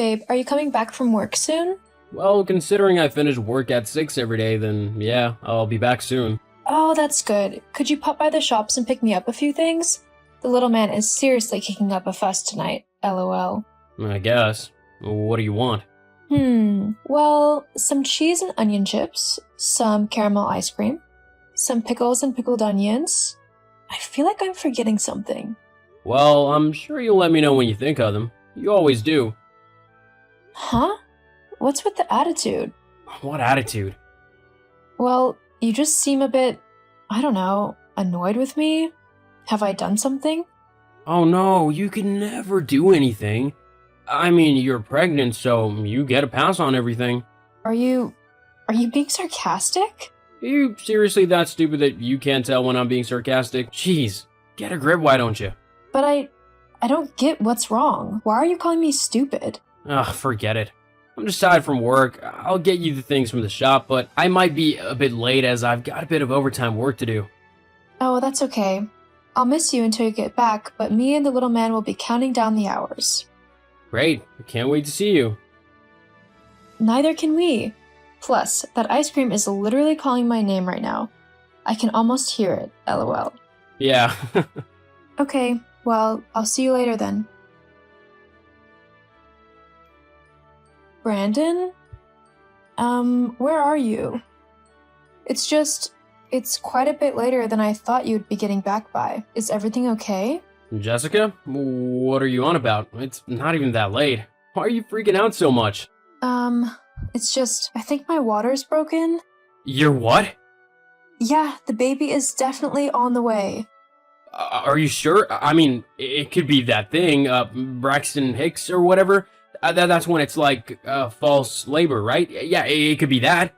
Babe, are you coming back from work soon? Well, considering I finish work at 6 every day, then yeah, I'll be back soon. Oh, that's good. Could you pop by the shops and pick me up a few things? The little man is seriously kicking up a fuss tonight, lol. I guess. What do you want? Well, some cheese and onion chips, some caramel ice cream, some pickles and pickled onions. I feel like I'm forgetting something. Well, I'm sure you'll let me know when you think of them. You always do. Huh? What's with the attitude? What attitude? Well, you just seem a bit, I don't know, annoyed with me? Have I done something? Oh no, you can never do anything. I mean, you're pregnant, so you get a pass on everything. Are you being sarcastic? Are you seriously that stupid that you can't tell when I'm being sarcastic? Jeez, get a grip, why don't you? But I don't get what's wrong. Why are you calling me stupid? Ugh, forget it. I'm just tired from work. I'll get you the things from the shop, but I might be a bit late as I've got a bit of overtime work to do. Oh, that's okay. I'll miss you until you get back, but me and the little man will be counting down the hours. Great, I can't wait to see you. Neither can we. Plus, that ice cream is literally calling my name right now. I can almost hear it, lol. Yeah. Okay, well, I'll see you later then. Brandon? Where are you? It's quite a bit later than I thought you'd be getting back by. Is everything okay? Jessica? What are you on about? It's not even that late. Why are you freaking out so much? It's just, I think my water's broken. Your what? Yeah, the baby is definitely on the way. Are you sure? I mean, it could be that thing, Braxton Hicks or whatever. That's when it's like, false labor, right? Yeah, it could be that.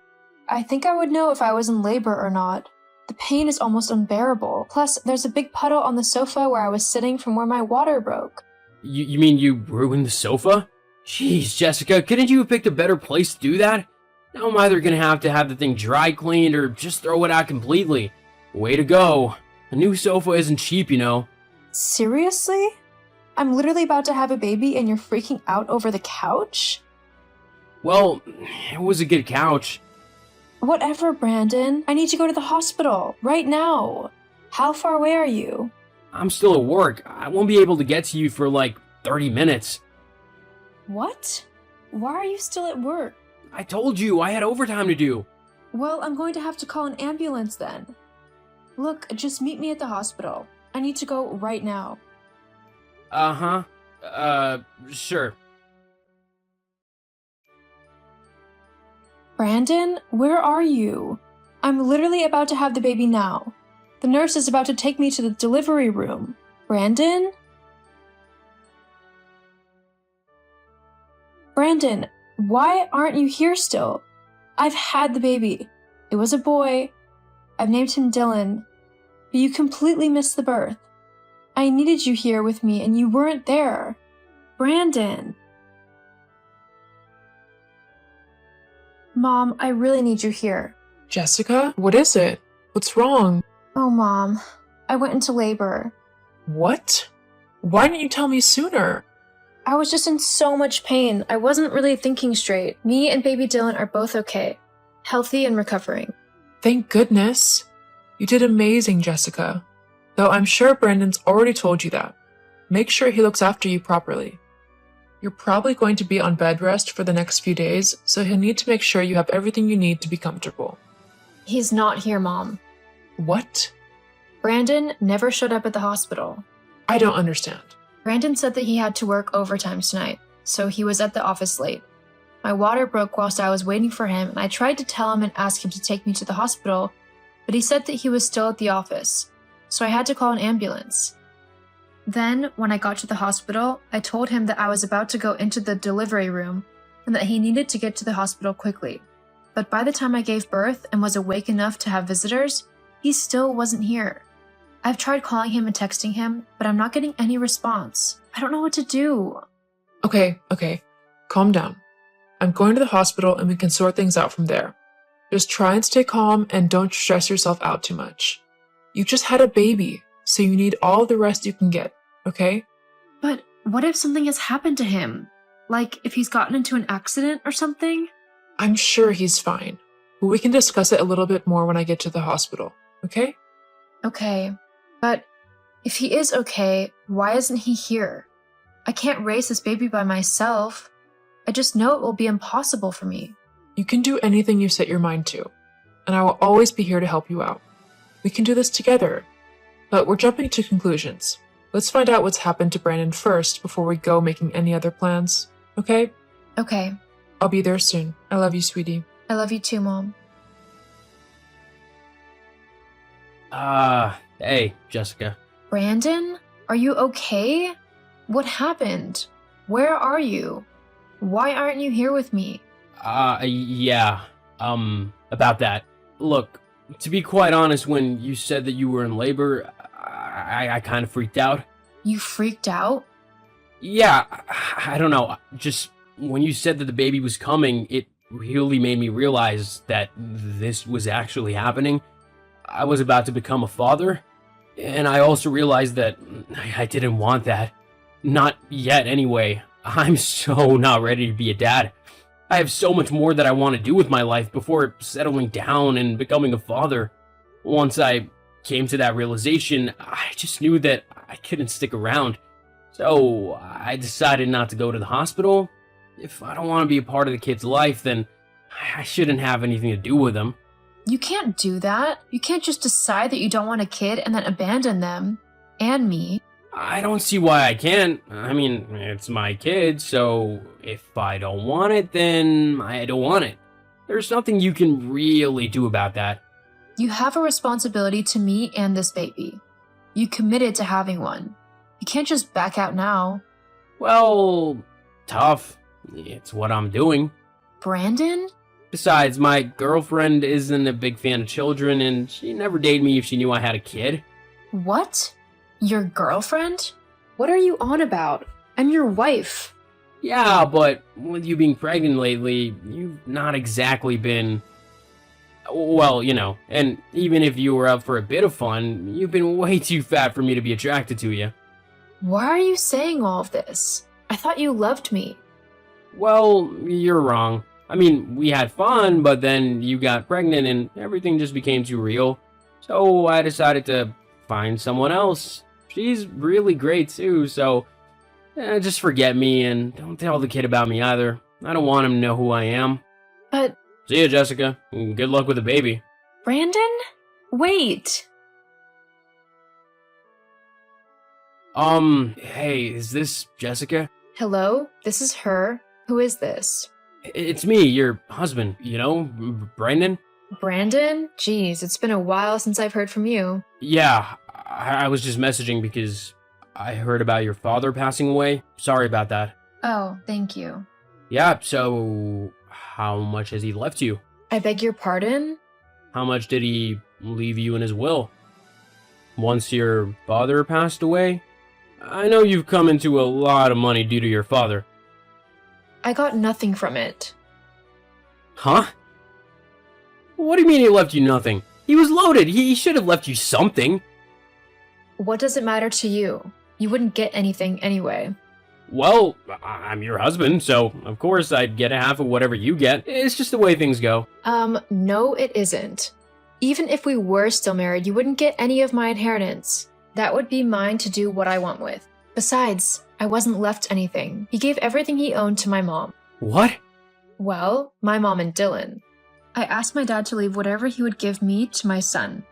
I think I would know if I was in labor or not. The pain is almost unbearable. Plus, there's a big puddle on the sofa where I was sitting from where my water broke. You mean you ruined the sofa? Jeez, Jessica, couldn't you have picked a better place to do that? Now I'm either gonna have to have the thing dry cleaned or just throw it out completely. Way to go. A new sofa isn't cheap, you know. Seriously? I'm literally about to have a baby and you're freaking out over the couch? Well, it was a good couch. Whatever, Brandon. I need to go to the hospital right now. How far away are you? I'm still at work. I won't be able to get to you for like 30 minutes. What? Why are you still at work? I told you, I had overtime to do. Well, I'm going to have to call an ambulance then. Look, just meet me at the hospital. I need to go right now. Sure. Brandon, where are you? I'm literally about to have the baby now. The nurse is about to take me to the delivery room. Brandon? Brandon, why aren't you here still? I've had the baby. It was a boy. I've named him Dylan. But you completely missed the birth. I needed you here with me and you weren't there. Brandon. Mom, I really need you here. Jessica, what is it? What's wrong? Oh, Mom. I went into labor. What? Why didn't you tell me sooner? I was just in so much pain. I wasn't really thinking straight. Me and baby Dylan are both okay. Healthy and recovering. Thank goodness. You did amazing, Jessica. Though I'm sure Brandon's already told you that. Make sure he looks after you properly. You're probably going to be on bed rest for the next few days, so he'll need to make sure you have everything you need to be comfortable. He's not here, Mom. What? Brandon never showed up at the hospital. I don't understand. Brandon said that he had to work overtime tonight, so he was at the office late. My water broke whilst I was waiting for him, and I tried to tell him and ask him to take me to the hospital, but he said that he was still at the office, so I had to call an ambulance. Then, when I got to the hospital, I told him that I was about to go into the delivery room and that he needed to get to the hospital quickly. But by the time I gave birth and was awake enough to have visitors, he still wasn't here. I've tried calling him and texting him, but I'm not getting any response. I don't know what to do. Okay. Calm down. I'm going to the hospital and we can sort things out from there. Just try and stay calm and don't stress yourself out too much. You just had a baby, so you need all the rest you can get, okay? But what if something has happened to him? Like if he's gotten into an accident or something? I'm sure he's fine, but we can discuss it a little bit more when I get to the hospital, okay? Okay, but if he is okay, why isn't he here? I can't raise this baby by myself. I just know it will be impossible for me. You can do anything you set your mind to, and I will always be here to help you out. We can do this together, but we're jumping to conclusions. Let's find out what's happened to Brandon first before we go making any other plans, okay? Okay, I'll be there soon. I love you, sweetie. I love you too, Mom. Hey, Jessica. Brandon, are you okay? What happened? Where are you? Why aren't you here with me? Yeah, about that. Look, to be quite honest, when you said that you were in labor, I kind of freaked out. You freaked out? Yeah, I don't know. Just when you said that the baby was coming, it really made me realize that this was actually happening. I was about to become a father, and I also realized that I didn't want that. Not yet, anyway. I'm so not ready to be a dad. I have so much more that I want to do with my life before settling down and becoming a father. Once I came to that realization, I just knew that I couldn't stick around. So I decided not to go to the hospital. If I don't want to be a part of the kid's life, then I shouldn't have anything to do with him. You can't do that. You can't just decide that you don't want a kid and then abandon them. And me. I don't see why I can't. I mean, it's my kid, so if I don't want it, then I don't want it. There's nothing you can really do about that. You have a responsibility to me and this baby. You committed to having one. You can't just back out now. Well, tough. It's what I'm doing. Brandon? Besides, my girlfriend isn't a big fan of children, and she'd never date me if she knew I had a kid. What? Your girlfriend? What are you on about? I'm your wife. Yeah, but with you being pregnant lately, you've not exactly been... Well, you know, and even if you were up for a bit of fun, you've been way too fat for me to be attracted to you. Why are you saying all of this? I thought you loved me. Well, you're wrong. I mean, we had fun, but then you got pregnant and everything just became too real. So I decided to find someone else. She's really great too, so just forget me and don't tell the kid about me either. I don't want him to know who I am. But... See ya, Jessica. Good luck with the baby. Brandon? Wait. Hey, is this Jessica? Hello? This is her. Who is this? It's me, your husband, you know, Brandon? Brandon? Jeez, it's been a while since I've heard from you. Yeah, I was just messaging because I heard about your father passing away. Sorry about that. Oh, thank you. Yeah, so how much has he left you? I beg your pardon? How much did he leave you in his will? Once your father passed away? I know you've come into a lot of money due to your father. I got nothing from it. Huh? What do you mean he left you nothing? He was loaded. He should have left you something. What does it matter to you? You wouldn't get anything anyway. Well, I'm your husband, so of course I'd get a half of whatever you get. It's just the way things go. No it isn't. Even if we were still married, you wouldn't get any of my inheritance. That would be mine to do what I want with. Besides, I wasn't left anything. He gave everything he owned to my mom. What? Well, my mom and Dylan. I asked my dad to leave whatever he would give me to my son.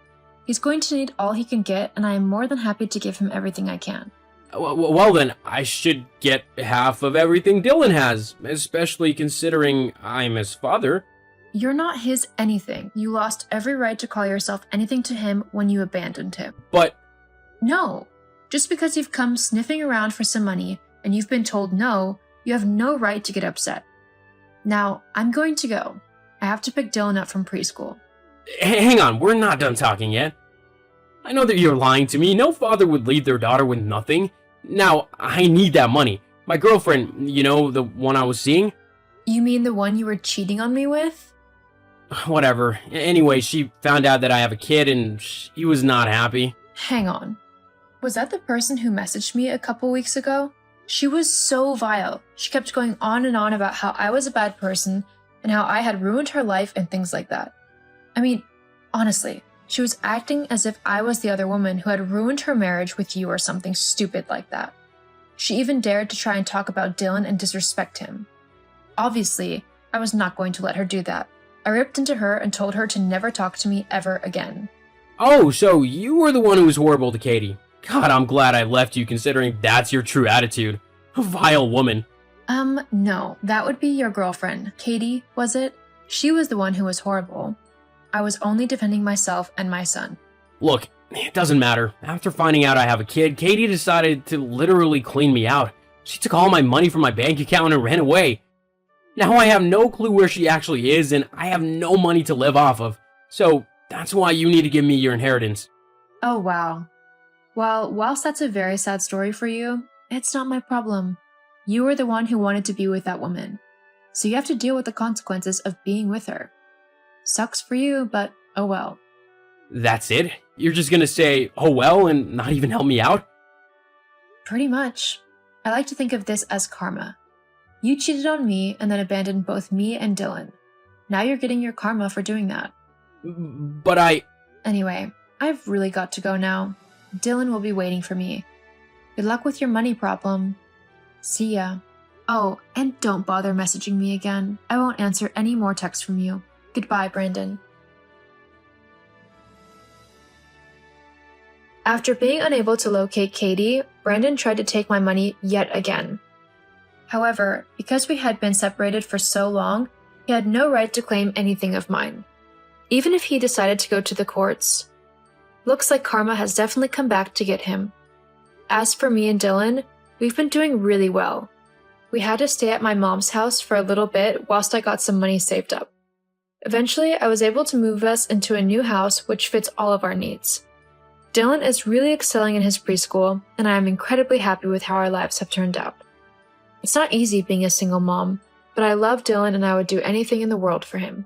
He's going to need all he can get, and I am more than happy to give him everything I can. Well then, I should get half of everything Dylan has, especially considering I'm his father. You're not his anything. You lost every right to call yourself anything to him when you abandoned him. But... No. Just because you've come sniffing around for some money and you've been told no, you have no right to get upset. Now, I'm going to go. I have to pick Dylan up from preschool. Hang on, we're not done talking yet. I know that you're lying to me. No father would leave their daughter with nothing. Now, I need that money. My girlfriend, you know, the one I was seeing? You mean the one you were cheating on me with? Whatever. Anyway, she found out that I have a kid and she was not happy. Hang on. Was that the person who messaged me a couple weeks ago? She was so vile. She kept going on and on about how I was a bad person and how I had ruined her life and things like that. I mean, honestly, she was acting as if I was the other woman who had ruined her marriage with you or something stupid like that. She even dared to try and talk about Dylan and disrespect him. Obviously, I was not going to let her do that. I ripped into her and told her to never talk to me ever again. Oh, so you were the one who was horrible to Katie. God, I'm glad I left you considering that's your true attitude. A vile woman. No, that would be your girlfriend. Katie, was it? She was the one who was horrible. I was only defending myself and my son. Look, it doesn't matter. After finding out I have a kid, Katie decided to literally clean me out. She took all my money from my bank account and ran away. Now I have no clue where she actually is, and I have no money to live off of. So that's why you need to give me your inheritance. Oh, wow. Well, whilst that's a very sad story for you, it's not my problem. You were the one who wanted to be with that woman. So you have to deal with the consequences of being with her. Sucks for you, but oh well. That's it? You're just gonna say, oh well, and not even help me out? Pretty much. I like to think of this as karma. You cheated on me and then abandoned both me and Dylan. Now you're getting your karma for doing that. But I... Anyway, I've really got to go now. Dylan will be waiting for me. Good luck with your money problem. See ya. Oh, and don't bother messaging me again. I won't answer any more texts from you. Goodbye, Brandon. After being unable to locate Katie, Brandon tried to take my money yet again. However, because we had been separated for so long, he had no right to claim anything of mine. Even if he decided to go to the courts. Looks like karma has definitely come back to get him. As for me and Dylan, we've been doing really well. We had to stay at my mom's house for a little bit whilst I got some money saved up. Eventually, I was able to move us into a new house which fits all of our needs. Dylan is really excelling in his preschool, and I am incredibly happy with how our lives have turned out. It's not easy being a single mom, but I love Dylan and I would do anything in the world for him.